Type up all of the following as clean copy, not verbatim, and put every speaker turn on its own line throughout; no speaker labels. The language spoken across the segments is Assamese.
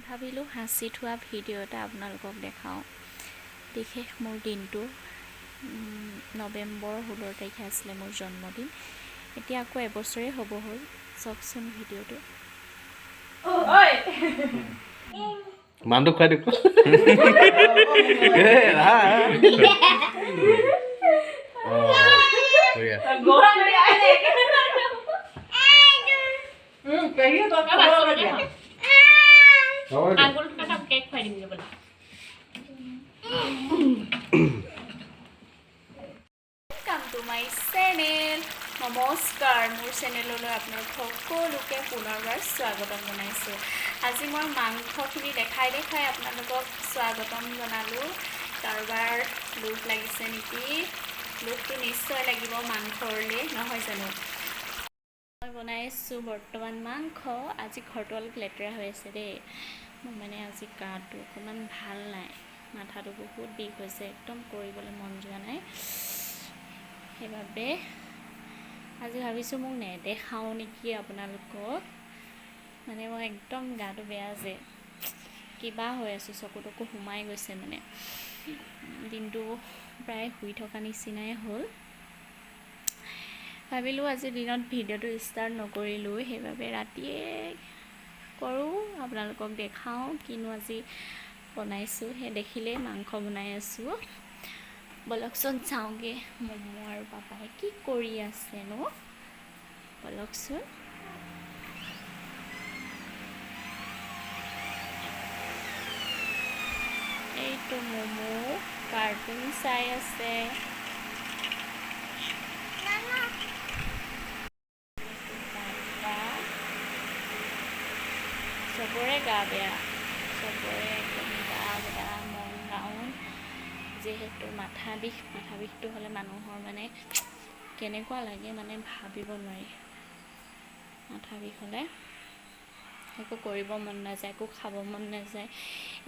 ভাবিলোঁ হাঁচি থোৱা ভিডিঅ' এটা আপোনালোকক দেখাওঁ। বিশেষ মোৰ দিনটো নৱেম্বৰ 16 তাৰিখে আছিলে মোৰ জন্মদিন। এতিয়া আকৌ এবছৰেই হ'ব হ'ল। চাওকচোন ভিডিঅ'টো।
মানটো খুৱাই দিব।
নমস্কাৰ, মোৰ চেনেললৈ আপোনালোক সকলোকে পুনৰবাৰ স্বাগতম জনাইছোঁ। আজি মই মাংসখিনি দেখাই আপোনালোকক স্বাগতম জনালোঁ। কাৰোবাৰ লোভ লাগিছে নেকি? লোভটো নিশ্চয় লাগিব মাংসৰলৈ, নহয় জানো? মই বনাইছোঁ বৰ্তমান মাংস। আজি ঘৰটো অলপ লেতেৰা হৈ আছে দেই। মোৰ মানে আজি গাটো অকণমান ভাল নাই, মাথাটো বহুত বিষ হৈছে, একদম কৰিবলৈ মন যোৱা নাই। সেইবাবে আজি ভাবিছোঁ মোক নেদেখাওঁ নেকি আপোনালোকক। মানে মই একদম গাটো বেয়া যে, কিবা হৈ আছোঁ, চকু তকু সোমাই গৈছে। মানে দিনটো প্ৰায় শুই থকা নিচিনাই হ'ল। ভাবিলোঁ আজি দিনত ভিডিঅ'টো ষ্টাৰ্ট নকৰিলোঁ, সেইবাবে ৰাতিয়ে কৰোঁ, আপোনালোকক দেখাওঁ কিনো আজি বনাইছোঁ। সেই দেখিলেই মাংস বনাই আছোঁ। বলকচোন চাওঁগৈ মমো আৰু পাপাই কি কৰি আছেনো, বলকচোন। এইটো মমো কাৰ্টুন চাই আছে। চবৰে গা বেয়া, চবৰে একদম গা বেয়া, মন ডাউন। যিহেতু মাথা বিষটো হ'লে মানুহৰ মানে কেনেকুৱা লাগে মানে ভাবিব নোৱাৰি। মাথা বিষ হ'লে একো কৰিব মন নাযায়, একো খাব মন নাযায়,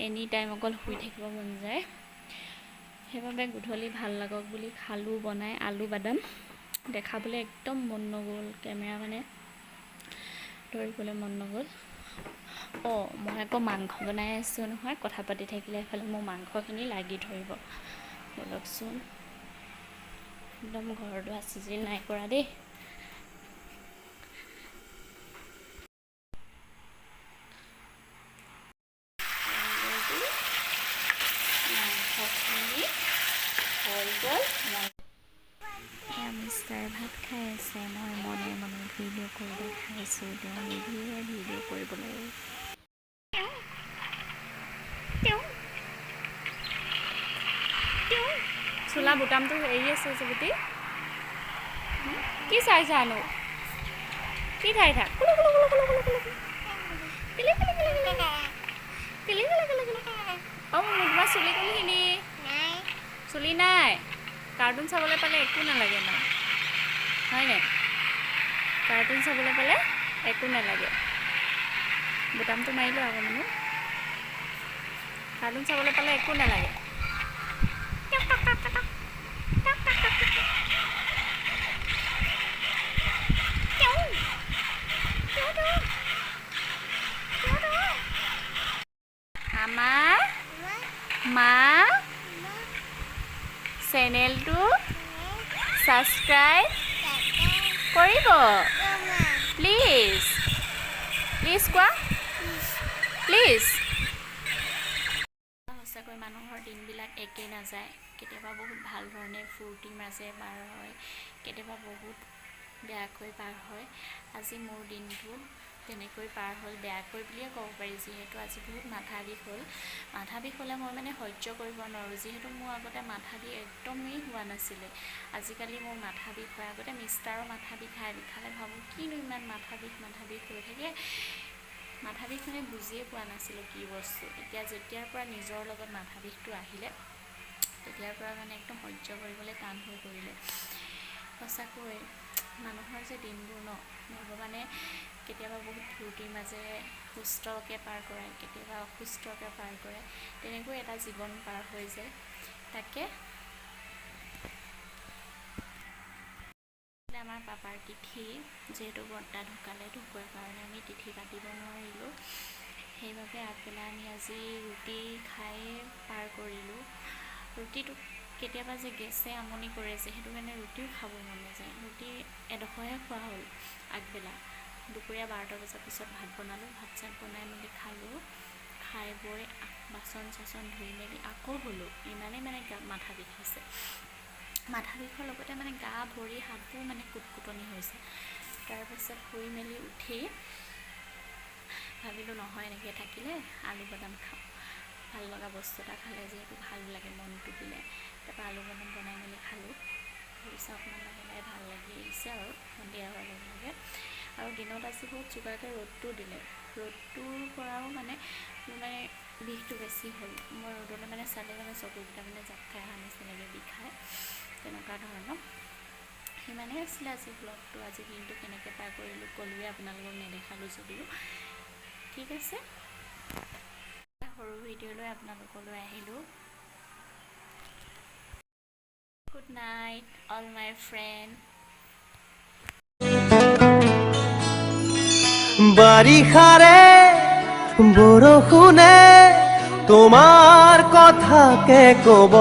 এনি টাইম অকল শুই থাকিব মন যায়। সেইবাবে গধূলি ভাল লাগক বুলি খালোঁ বনাই। আলু বাদাম দেখাবলৈ একদম মন নগ'ল, কেমেৰা মানে ধৰিবলৈ মন নগ'ল। মই আকৌ মাংস বনাই আছোঁ নহয়, কথা পাতি থাকিলে এফালে মোৰ মাংসখিনি লাগি ধৰিব। বলকচোন, একদম ঘৰ দুৱাৰ চিজিল নাই কৰা দেই। মাংসখিনি হৈ গ'ল। মিষ্টাৰ ভাত খাই আছে, মই মনে মনে ভিডিঅ' কৰি দেখাইছোঁ। তেওঁ নিদিয়ে ভিডিঅ' কৰিবলৈ। চোলা বুটামটো এৰি আছে চুবুটি, কি চাইছানো? কি খাই থাক? তোমাৰ চুলি কোনখিনি? চুলি নাই? কাৰ্টুন চাবলৈ পালে একো নালাগে ন, হয়নে? কাৰ্টুন চাবলৈ পালে একো নালাগে। বুটামটো মাৰিলোঁ আকৌ মানুহ, কাৰ্টুন চাবলৈ পালে একো নালাগে। মা চেনেলটো ছাবস্ক্ৰাইব কৰিব প্লিজ। প্লিজ কোৱা, প্লিজ। সঁচাকৈ মানুহৰ দিনবিলাক একেই নাযায়। কেতিয়াবা বহুত ভাল ধৰণে ফূৰ্তিৰ মাজে পাৰ হয়, কেতিয়াবা বহুত বেয়াকৈ পাৰ হয়। আজি মোৰ দিনটো তেনেকৈ পাৰ হ'ল, বেয়াকৈ বুলিয়ে ক'ব পাৰি। যিহেতু আজি বহুত মাথা বিষ হ'ল। মাথা বিষ হ'লে মই মানে সহ্য কৰিব নোৱাৰোঁ। যিহেতু মোৰ আগতে মাথা বিষ একদমেই হোৱা নাছিলে, আজিকালি মোৰ মাথা বিষ হয়। আগতে মিষ্টাৰৰ মাথা বিষালে ভাবোঁ কিনো ইমান মাথা বিষ হৈ থাকে। মাথা বিষ মানে বুজিয়ে পোৱা নাছিলোঁ কি বস্তু। এতিয়া যেতিয়াৰ পৰা নিজৰ লগত মাথা বিষটো আহিলে, তেতিয়াৰ পৰা মানে একদম সহ্য কৰিবলৈ টান হৈ পৰিলে। সঁচাকৈ মানুহৰ যে দিনবোৰ ভগৱানে কেতিয়াবা বহুত ফূৰ্তিৰ মাজেৰে সুস্থকৈ পাৰ কৰায়, কেতিয়াবা অসুস্থকৈ পাৰ কৰে। তেনেকৈ এটা জীৱন পাৰ হৈ যায়। তাকে আমাৰ পাপাৰ তিথি, যিহেতু বৰ্তা ঢুকালে, ঢুকোৱাৰ কাৰণে আমি তিথি পাতিব নোৱাৰিলোঁ। সেইবাবে আগবেলা আমি আজি ৰুটি খাই পাৰ কৰিলোঁ। ৰুটিটো কেতিয়াবা যে গেছে আমনি কৰে যে, সেইটো কাৰণে ৰুটিও খাব মন নাযায়। ৰুটি এডোখৰহে খোৱা হ'ল আগবেলা। দুপৰীয়া 12টা বজাৰ পিছত ভাত বনালোঁ, ভাত চাত বনাই মেলি খালোঁ। খাই বৈ বাচন চাচন ধুই মেলি আকৌ শুলোঁ। ইমানেই মানে মাথা বিষাইছে। মাথা বিষৰ লগতে মানে গা ভৰি হাতবোৰ মানে কুটকুটনি হৈছে। তাৰপাছত শুই মেলি উঠি ভাবিলোঁ নহয় এনেকৈ থাকিলে আলু বাদাম খাওঁ, ভাল লগা বস্তু এটা খালে যিহেতু ভাল লাগে মনটো দিলে। তাৰপৰা আলু বাদাম বনাই মেলি খালোঁ। ভাবিছোঁ অকণমান লাহে লাহে ভাল লাগি আহিছে আৰু সন্ধিয়া হোৱাৰ লগে লগে। আৰু দিনত আজি বহুত চোকাকৈ ৰ'দটো দিলে। ৰ'দটোৰ পৰাও মানে মোৰ মানে বিষটো বেছি হ'ল। মই ৰ'দলৈ মানে চালে মানে চকুকেইটা মানে জাপ খাই অহা নিচিনাকৈ বিষায়, তেনেকুৱা ধৰণৰ। সিমানেই আছিলে আজি ব্লগটো। আজি দিনটো কেনেকৈ পাৰ কৰিলোঁ ক'লোৱে, আপোনালোকক নেদেখালোঁ যদিও। ঠিক আছে, সৰু ভিডিঅ'লৈ আপোনালোকলৈ আহিলোঁ। Good night all my friend.
বাৰিষাৰে বৰষুণে তোমাৰ কথাকে ক'ব।